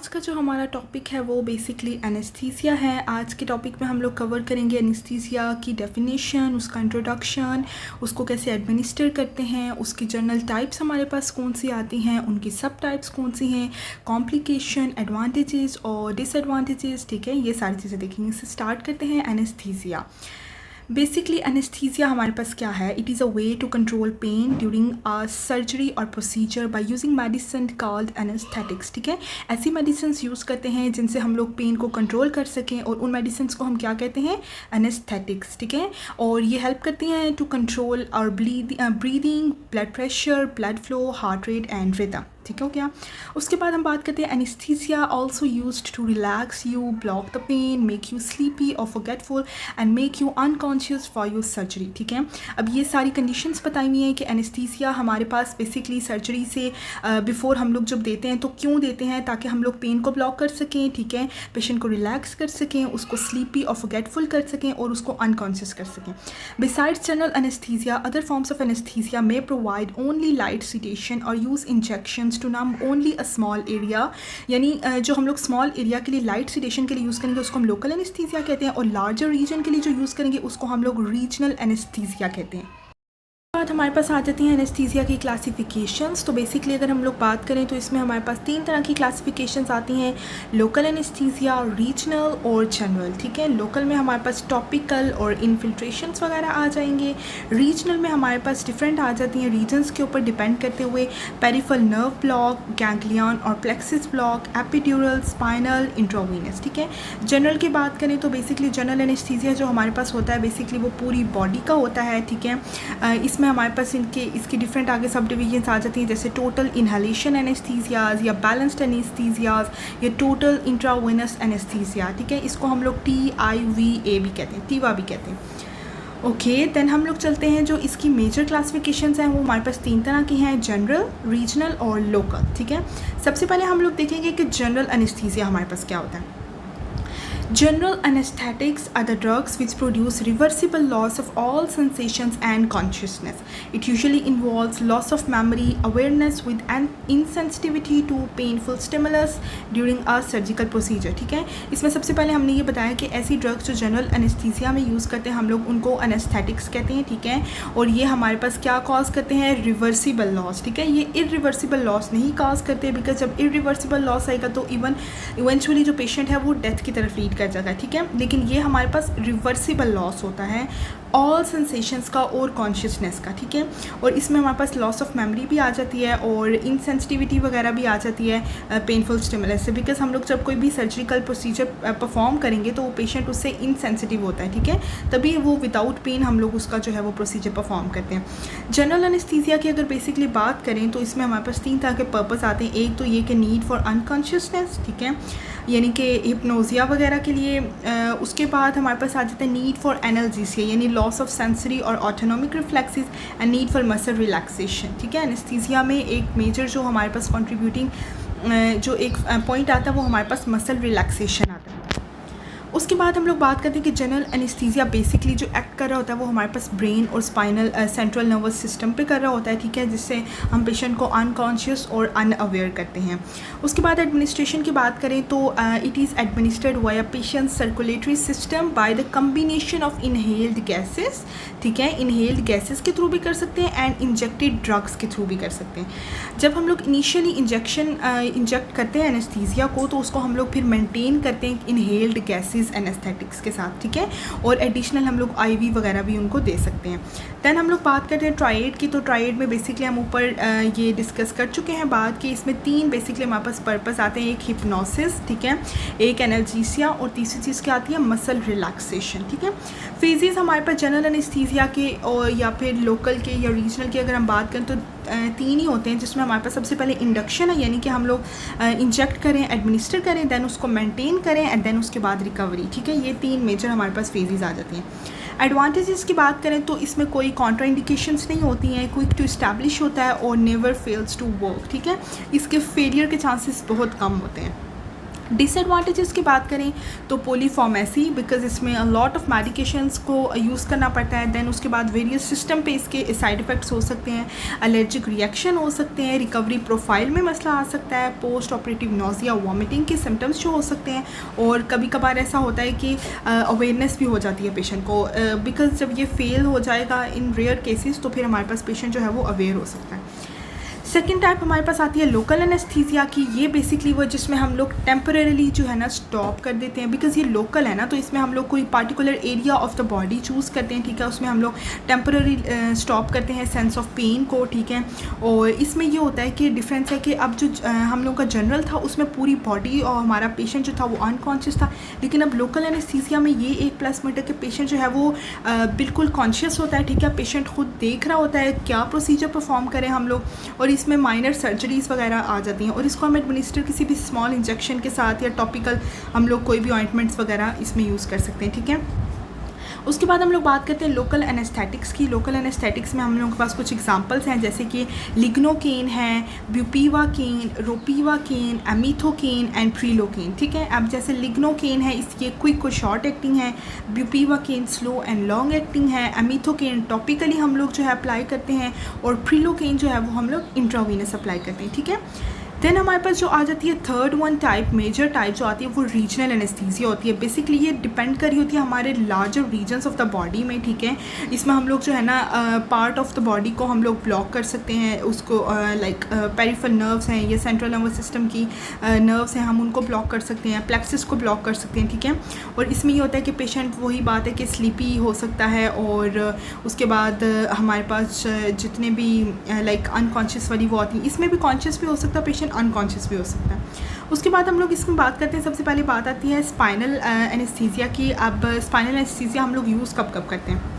आज का जो हमारा टॉपिक है वो बेसिकली एनेस्थीसिया है। आज के टॉपिक में हम लोग कवर करेंगे एनेस्थीसिया की डेफिनेशन, उसका इंट्रोडक्शन, उसको कैसे एडमिनिस्टर करते हैं, उसकी जनरल टाइप्स हमारे पास कौन सी आती हैं, उनकी सब टाइप्स कौन सी हैं, कॉम्प्लिकेशन, एडवांटेजेस और डिसएडवांटेजेस। ठीक है, ये सारी चीज़ें देखेंगे। इससे स्टार्ट करते हैं एनेस्थीसिया। बेसिकली एनेस्थीसिया हमारे पास क्या है? It is a way to control pain during a surgery or procedure by using medicine called anaesthetics. ठीक है, ऐसी मेडिसिन यूज़ करते हैं जिनसे हम लोग पेन को कंट्रोल कर सकें और उन मेडिसिन को हम क्या कहते हैं? एनेस्थेटिक्स। ठीक है, और ये हेल्प करती हैं to control your breathing, blood pressure, blood flow, heart rate and rhythm. ठीक हो गया। उसके बाद हम बात करते हैं anaesthesia also used to relax you, block the pain, make you sleepy or forgetful and make you unconscious for your surgery. ठीक है, अब ये सारी कंडीशंस बताई हुई हैं कि एनेस्थीसिया हमारे पास बेसिकली सर्जरी से बिफोर हम लोग जब देते हैं तो क्यों देते हैं? ताकि हम लोग पेन को ब्लॉक कर सकें। ठीक है, पेशेंट को रिलैक्स कर सकें, उसको स्लीपी और फॉरगेटफुल कर सकें और उसको अनकॉन्शियस कर सकें। Besides general anaesthesia, other forms of anaesthesia may provide only light sedation or use injection to numb only a small area. यानी जो हम लोग स्मॉल एरिया के लिए लाइट सिडेशन के लिए यूज़ करेंगे उसको हम लोकल एनेस्थीसिया कहते हैं, और लार्जर रीजन के लिए जो यूज़ करेंगे उसको हम लोग रीजनल एनेस्थीसिया कहते हैं। बाद हमारे पास आ जाती हैं एनेस्थीसिया की क्लासिफिकेशंस। तो बेसिकली अगर हम लोग बात करें तो इसमें हमारे पास 3 तरह की क्लासिफिकेशंस आती हैं: लोकल एनेस्थीसिया, रीजनल और जनरल। ठीक है, लोकल में हमारे पास टॉपिकल और इन्फिल्ट्रेशंस वगैरह आ जाएंगे। रीजनल में हमारे पास डिफरेंट आ जाती हैं रीजन्स के ऊपर डिपेंड करते हुए: पेरिफेरल नर्व ब्लॉक, गैंग्लियन और plexus block, epidural, spinal, intravenous. ठीक है, जनरल की बात करें तो बेसिकली जनरल एनेस्थीसिया जो हमारे पास होता है बेसिकली वो पूरी बॉडी का होता है। ठीक है, इसमें हमारे पास इसकी डिफरेंट आगे सब डिविजन्स आ जाती हैं, जैसे टोटल इनहेलेशन एनेस्थीसियाज या बैलेंस्ड एनेस्थीसियाज या टोटल इंट्रावेनस एनेस्थीसिया। ठीक है, इसको हम लोग TIVA भी कहते हैं, टीवा भी कहते हैं। ओके, देन हम लोग चलते हैं जो इसकी मेजर क्लासिफिकेशंस हैं वो हमारे पास 3 तरह की हैं: जनरल, रीजनल और लोकल। ठीक है, सबसे पहले हम लोग देखेंगे कि जनरल एनेस्थीसिया हमारे पास क्या होता है। General anesthetics are the drugs which produce reversible loss of all sensations and consciousness. It usually involves loss of memory, awareness with an insensitivity to painful stimulus during a surgical procedure. ठीक है, इसमें सबसे पहले हमने ये बताया कि ऐसी ड्रग्स जो जनरल एनेस्थीसिया में यूज़ करते हैं हम लोग उनको एनेस्थेटिक्स कहते हैं। ठीक है, और ये हमारे पास क्या कॉज करते हैं? Reversible loss. ठीक है, ये इरिवर्सिबल लॉस नहीं कॉज करते, बिकॉज जब इरिवर्सिबल लॉस आएगा तो इवेंचुअली जो पेशेंट है वो डेथ की तरफ लीड कर जाता है। ठीक है, लेकिन ये हमारे पास रिवर्सिबल लॉस होता है ऑल सेंसेशंस का और कॉन्शियसनेस का। ठीक है, और इसमें हमारे पास लॉस ऑफ मेमोरी भी आ जाती है और इनसेंसिटिविटी वगैरह भी आ जाती है पेनफुल स्टिमुलस से, बिकॉज हम लोग जब कोई भी सर्जिकल प्रोसीजर परफॉर्म करेंगे तो वो पेशेंट उससे इनसेंसिटिव होता है। ठीक है, तभी वो विदाउट पेन हम लोग उसका जो है वो प्रोसीजर परफॉर्म करते हैं। जनरल एनेस्थीसिया की अगर बेसिकली बात करें तो इसमें हमारे पास 3 तरह के पर्पस आते हैं। एक तो ये कि नीड फॉर अनकॉन्शियसनेस, ठीक है, यानी कि हिप्नोजिया वगैरह के लिए। उसके बाद हमारे पास आ जाता है नीड फॉर एनाल्जेसिया, यानी लॉस ऑफ सेंसरी और autonomic reflexes and need for muscle relaxation. ठीक है, एनेस्थीसिया में एक मेजर जो हमारे पास कंट्रीब्यूटिंग जो एक पॉइंट आता है वो हमारे पास मसल रिलैक्सेशन आता है। उसके बाद हम लोग बात करते हैं कि जनरल एनेस्थीसिया बेसिकली जो एक्ट कर रहा होता है वो हमारे पास ब्रेन और स्पाइनल सेंट्रल नर्वस सिस्टम पे कर रहा होता है। ठीक है, जिससे हम पेशेंट को अनकॉन्शियस और अनअवेयर करते हैं। उसके बाद एडमिनिस्ट्रेशन की बात करें तो it is administered via patient circulatory system by the combination of inhaled gases. ठीक है, इनहेल्ड गैसेस के थ्रू भी कर सकते हैं एंड इंजेक्टेड ड्रग्स के थ्रू भी कर सकते हैं। जब हम लोग इनिशियली इंजेक्ट करते हैं एनेस्थीसिया को तो उसको हम लोग फिर मेंटेन करते हैं इनहेल्ड गैसेस एनेस्थेटिक्स के साथ। ठीक है, और एडिशनल हम लोग IV वगैरह भी उनको दे सकते हैं। दैन हम लोग बात करते हैं ट्राइड की। तो ट्राइड में बेसिकली हम ऊपर ये डिस्कस कर चुके हैं बात कि इसमें 3 बेसिकली हमारे पास पर्पस आते हैं: एक हिप्नोसिस, ठीक है, एक एनाल्जेसिया और तीसरी चीज़ क्या आती है? Muscle relaxation. ठीक है, फेजेस हमारे पास जनरल एनेस्थीसिया के और या फिर लोकल के या रीजनल की अगर हम बात करें तो 3 ही होते हैं, जिसमें हमारे पास सबसे पहले इंडक्शन है, यानी कि हम लोग इंजेक्ट करें, एडमिनिस्टर करें, दैन उसको मेंटेन करें एंड देन उसके बाद रिकवरी। ठीक है, ये 3 मेजर हमारे पास फेजेस आ जाती हैं। एडवांटेजेस की बात करें तो इसमें कोई कॉन्ट्राइंडिकेशंस नहीं होती हैं, क्विक टू इस्टेब्लिश होता है और नेवर फेल्स टू वर्क। ठीक है, इसके फेलियर के चांसेस बहुत कम होते हैं। डिसएडवांटेजेस की बात करें तो पॉलीफार्मेसी, बिकॉज इसमें अ लॉट ऑफ मेडिकेशंस को यूज़ करना पड़ता है। देन उसके बाद वेरियस सिस्टम पे इसके साइड इफ़ेक्ट्स हो सकते हैं, एलर्जिक रिएक्शन हो सकते हैं, रिकवरी प्रोफाइल में मसला आ सकता है, पोस्ट ऑपरेटिव नोज़िया वॉमिटिंग के सिम्टम्स जो हो सकते हैं, और कभी कभार ऐसा होता है कि अवेयरनेस भी हो जाती है पेशेंट को, बिकॉज जब ये फेल हो जाएगा इन रेयर केसेस तो फिर हमारे पास पेशेंट जो है वो अवेयर हो सकता है। सेकेंड टाइप हमारे पास आती है लोकल एनेस्थीसिया की। ये बेसिकली वो जिसमें हम लोग टेम्परेली जो है ना स्टॉप कर देते हैं, बिकॉज ये लोकल है ना, तो इसमें हम लोग कोई particular area of the body choose करते हैं, ठीक है, उसमें हम लोग टेम्परेरी स्टॉप करते हैं सेंस ऑफ पेन को, ठीक है। और इसमें ये होता है कि डिफरेंस है कि अब जो हम लोग का जनरल था उसमें पूरी बॉडी और हमारा पेशेंट जो था वो अनकॉन्शियस था, लेकिन अब लोकल एनेस्थीसिया में ये एक प्लस पॉइंट है कि पेशेंट जो है वो बिल्कुल कॉन्शियस होता है, ठीक है, पेशेंट खुद देख रहा होता है क्या प्रोसीजर परफॉर्म करें हम लोग, और इसमें माइनर सर्जरीज़ वगैरह आ जाती हैं, और इसको हम एडमिनिस्टर किसी भी स्मॉल इंजेक्शन के साथ या टॉपिकल हम लोग कोई भी ऑइंटमेंट्स वगैरह इसमें यूज़ कर सकते हैं, ठीक है। उसके बाद हम लोग बात करते हैं लोकल एनेस्थेटिक्स की। लोकल एनेस्थेटिक्स में हम लोगों के पास कुछ एग्जांपल्स हैं, जैसे कि लिग्नोकेन है, ब्यूपीवाकेन, रोपीवाकेन, एमिथोकेन एंड प्रीलोकेन, ठीक है। अब जैसे लिग्नोकेन है, इसकी क्विक और शॉर्ट एक्टिंग है, bupivacaine slow and long acting है, एमिथोकेन टॉपिकली हम लोग जो है अप्लाई करते हैं, और प्रीलोकेन जो है वो हम लोग इंट्रावीनस अप्लाई करते हैं, ठीक है। देन हमारे पास जो आ जाती है third one type, major type जो आती है वो रीजनल एनेस्थीसिया होती है। बेसिकली ये डिपेंड कर रही होती है हमारे larger regions of the body में, ठीक है। इसमें हम लोग जो है ना पार्ट ऑफ द बॉडी को हम लोग ब्लॉक कर सकते हैं, उसको लाइक पेरिफेरल नर्व्स हैं, ये सेंट्रल नर्वस सिस्टम की नर्व्स हैं, हम उनको ब्लॉक कर सकते हैं, प्लेक्सिस को ब्लॉक कर सकते हैं, ठीक है। और इसमें ये होता है कि पेशेंट वही बात है कि स्लीपी हो सकता है, और उसके बाद हमारे पास जितने भी लाइक अनकॉन्शियस वाली वो आती है, इसमें भी कॉन्शियस भी हो सकता है पेशेंट, अनकॉन्शियस भी हो सकता है। उसके बाद हम लोग इसमें बात करते हैं, सबसे पहले बात आती है स्पाइनल एनेस्थीसिया की। अब स्पाइनल एनेस्थीसिया हम लोग यूज़ कब कब करते हैं,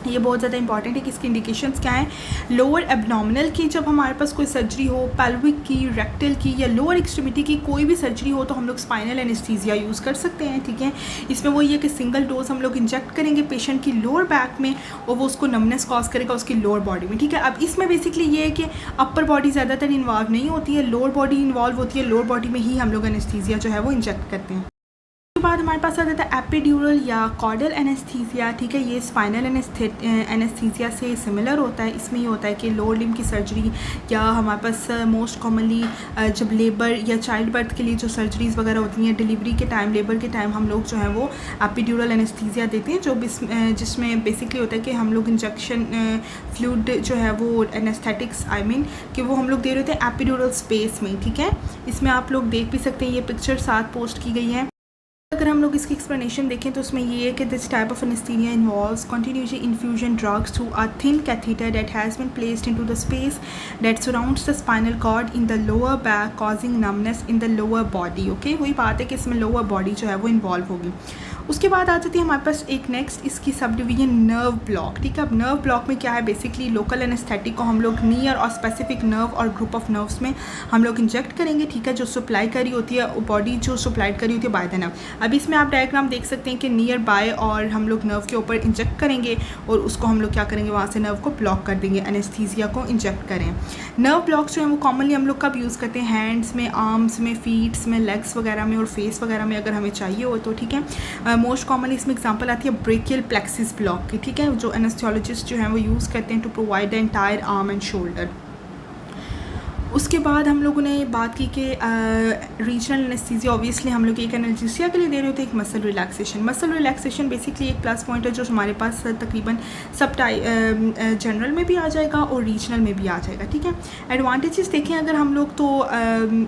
ये बहुत ज़्यादा इंपॉर्टेंट है कि इसकी इंडिकेशंस क्या हैं। लोअर एब्डोमिनल की जब हमारे पास कोई सर्जरी हो, पेल्विक की, रेक्टल की या लोअर एक्सट्रीमिटी की कोई भी सर्जरी हो, तो हम लोग स्पाइनल एनेस्थीसिया यूज़ कर सकते हैं, ठीक है। इसमें वो ये कि सिंगल डोज हम लोग इंजेक्ट करेंगे पेशेंट की लोअर बैक में, और वो उसको नमनेस कॉज करेगा उसकी लोअर बॉडी में, ठीक है। अब इसमें बेसिकली ये है कि अपर बॉडी ज़्यादातर इन्वॉल्व नहीं होती है, लोअर बॉडी इन्वॉल्व होती है, लोअर बॉडी में ही हम लोग एनेस्थीसिया जो है वो इंजेक्ट करते हैं। बाद हमारे पास आ जाता है एपिड्यूरल या कॉर्डल एनेस्थीसिया, ठीक है। ये स्पाइनल एनेस्थीसिया से सिमिलर होता है। इसमें ये होता है कि लोअर लिम्ब की सर्जरी, या हमारे पास मोस्ट कॉमनली जब लेबर या चाइल्ड बर्थ के लिए जो सर्जरीज़ वगैरह होती हैं, डिलीवरी के टाइम, लेबर के टाइम हम लोग जो है वो एपिड्यूरल एनेस्थीसिया देते हैं, जो जिसमें बेसिकली होता है कि हम लोग इंजेक्शन फ्लूइड जो है वो एनेस्थेटिक्स कि वो हम लोग दे रहे होते हैं एपिड्यूरल स्पेस में, ठीक है। इसमें आप लोग देख भी सकते हैं, ये पिक्चर साथ पोस्ट की गई है। अगर हम लोग इसकी एक्सप्लेनेशन देखें तो उसमें ये है कि this type of anaesthesia involves continuously infusion drugs through a thin catheter that has been placed into the space that surrounds the spinal cord in the lower back causing numbness in the lower body, okay. वही बात है कि इसमें lower body जो है वो involve होगी। उसके बाद आ जाती है हमारे पास एक नेक्स्ट इसकी सब डिवीजन नर्व ब्लॉक, ठीक है। अब नर्व ब्लॉक में क्या है, बेसिकली लोकल एनेस्थेटिक को हम लोग नियर और स्पेसिफिक नर्व और ग्रुप ऑफ नर्व्स में हम लोग इंजेक्ट करेंगे, ठीक है, जो सप्लाई करी होती है बॉडी जो सप्लाई करी होती है बाय द नर्व। अब इसमें आप डायग्राम देख सकते हैं कि नियर बाय और हम लोग नर्व के ऊपर इंजेक्ट करेंगे, और उसको हम लोग क्या करेंगे, वहाँ से नर्व को ब्लॉक कर देंगे, एनेस्थीसिया को इंजेक्ट करें। नर्व ब्लॉक्स जो हैं वो कॉमनली हम लोग कब यूज़ करते हैं, हैंड्स में, आर्म्स में, फीट्स में, लेग्स वगैरह में और फेस वगैरह में अगर हमें चाहिए हो तो, ठीक है। मोस्ट कॉमनली इसमें एग्जांपल आती है ब्रेकियल प्लेक्सिस ब्लॉक की, ठीक है, जो एनेस्थेसियोलॉजिस्ट जो हैं वो यूज़ करते हैं to provide the entire arm and shoulder. उसके बाद हम लोगों ने बात की कि रीजनल एनेस्थीसिया ऑब्वियसली हम लोग एक एनेस्थीसिया के लिए दे रहे होते हैं, एक muscle relaxation. Muscle relaxation basically एक प्लस पॉइंट है जो हमारे पास तकरीबन सब जनरल में भी आ जाएगा और रीजनल में भी आ जाएगा, ठीक है। एडवांटेजेस देखें अगर हम लोग तो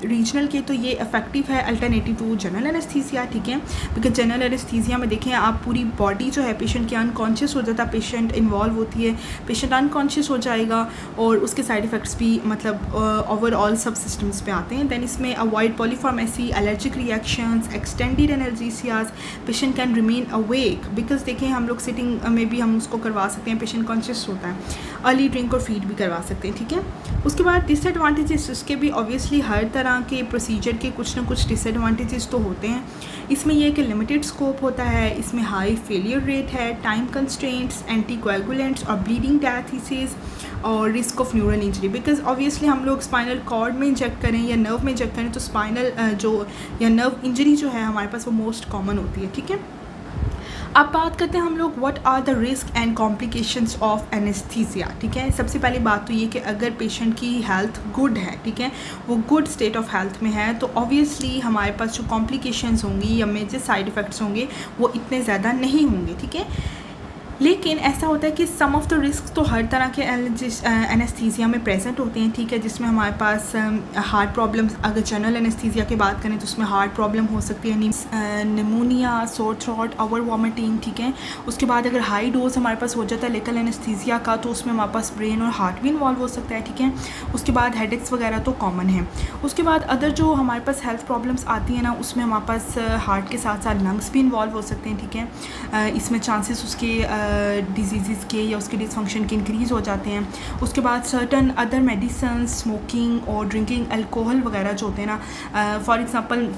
रीजनल के, तो ये इफेक्टिव है अल्टरनेटिव टू जनरल एनेस्थीसिया, ठीक है। बिकॉज जनरल एनेस्थीसिया में देखें आप पूरी बॉडी जो है पेशेंट की अनकॉन्शियस हो जाता है, पेशेंट इन्वॉल्व होती है, पेशेंट अनकॉन्शियस हो जाएगा, और उसके साइड इफ़ेक्ट्स भी मतलब ओवरऑल सब सिस्टम्स पे आते हैं। दैन इसमें avoid polypharmacy, allergic reactions, extended anaesthesias, patient can remain awake, because देखें हम लोग सिटिंग में भी हम उसको करवा सकते हैं, पेशेंट कॉन्शियस होता है, अर्ली ड्रिंक और फीड भी करवा सकते हैं, ठीक है। उसके बाद डिसएडवांटेजेस, उसके भी ऑब्वियसली हर तरह के प्रोसीजर के कुछ ना कुछ डिसएडवांटेजेस तो होते हैं। इसमें यह कि लिमिटेड स्कोप होता है, इसमें हाई फेलियर रेट है, टाइम कंस्ट्रेंट्स, एंटीकोएगुलेंट्स और ब्लीडिंग डायथीसिस, और risk of neural injury, because obviously हम लोग स्पाइनल कॉर्ड में इंजेक्ट करें या नर्व में इंजेक्ट करें तो स्पाइनल जो या नर्व इंजरी जो है हमारे पास वो मोस्ट कॉमन होती है, ठीक है। अब बात करते हैं हम लोग what are the risk and complications of anaesthesia, ठीक है। सबसे पहली बात तो ये कि अगर पेशेंट की हेल्थ गुड है, ठीक है, वो गुड स्टेट ऑफ हेल्थ में है, तो ऑब्वियसली हमारे पास जो कॉम्प्लिकेशंस होंगी या मेजर साइड इफ़ेक्ट्स होंगे वो इतने ज़्यादा नहीं होंगे, ठीक है। लेकिन ऐसा होता है कि सम ऑफ़ द रिस्क तो हर तरह के एनेस्थीसिया में प्रेजेंट होते हैं, ठीक है, जिसमें हमारे पास हार्ट प्रॉब्लम्स, अगर जनरल एनेस्थीसिया की बात करें तो उसमें हार्ट प्रॉब्लम हो सकती है, pneumonia, sore throat, over vomiting, ठीक है। उसके बाद अगर हाई डोज हमारे पास हो जाता है लोकल एनेस्थीसिया का तो उसमें हमारे पास ब्रेन और हार्ट भी इन्वॉल्व हो सकता है, ठीक है। उसके बाद हेडेक्स वगैरह तो कॉमन है। उसके बाद अदर जो हमारे पास हेल्थ प्रॉब्लम्स आती हैं ना, उसमें हमारे पास हार्ट के साथ साथ लंग्स भी इन्वॉल्व हो सकते हैं, ठीक है। इसमें चांसेस उसके डिजीज़ के या उसके डिसफंक्शन के इंक्रीज़ हो जाते हैं। उसके बाद सर्टन अदर मेडिसिन, स्मोकिंग और ड्रिंकिंग अल्कोहल वगैरह जो होते हैं ना, फॉर एग्ज़ाम्पल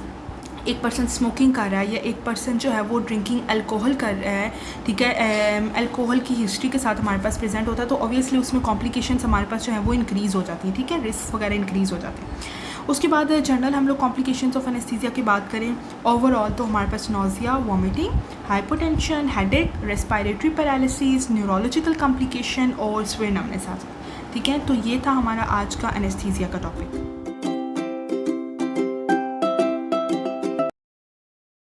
एक पर्सन स्मोकिंग कर रहा है या एक पर्सन जो है वो ड्रिंकिंग अल्कोहल कर रहा है, ठीक है, अल्कोहल की हिस्ट्री के साथ हमारे पास प्रेजेंट होता है, तो ऑब्वियसली उसमें कॉम्प्लिकेशंस हमारे पास जो है वो इंक्रीज़ हो जाती हैं, ठीक है, रिस्क वगैरह इंक्रीज़ हो जाते हैं। उसके बाद जनरल हम लोग कॉम्प्लिकेशंस ऑफ एनेस्थीसिया की बात करें ओवरऑल तो हमारे पास nausea, vomiting, hypotension, headache, respiratory paralysis, neurological complication और स्वेयर नमनेस आ सकती है, ठीक है। तो ये था हमारा आज का एनेस्थीसिया का टॉपिक।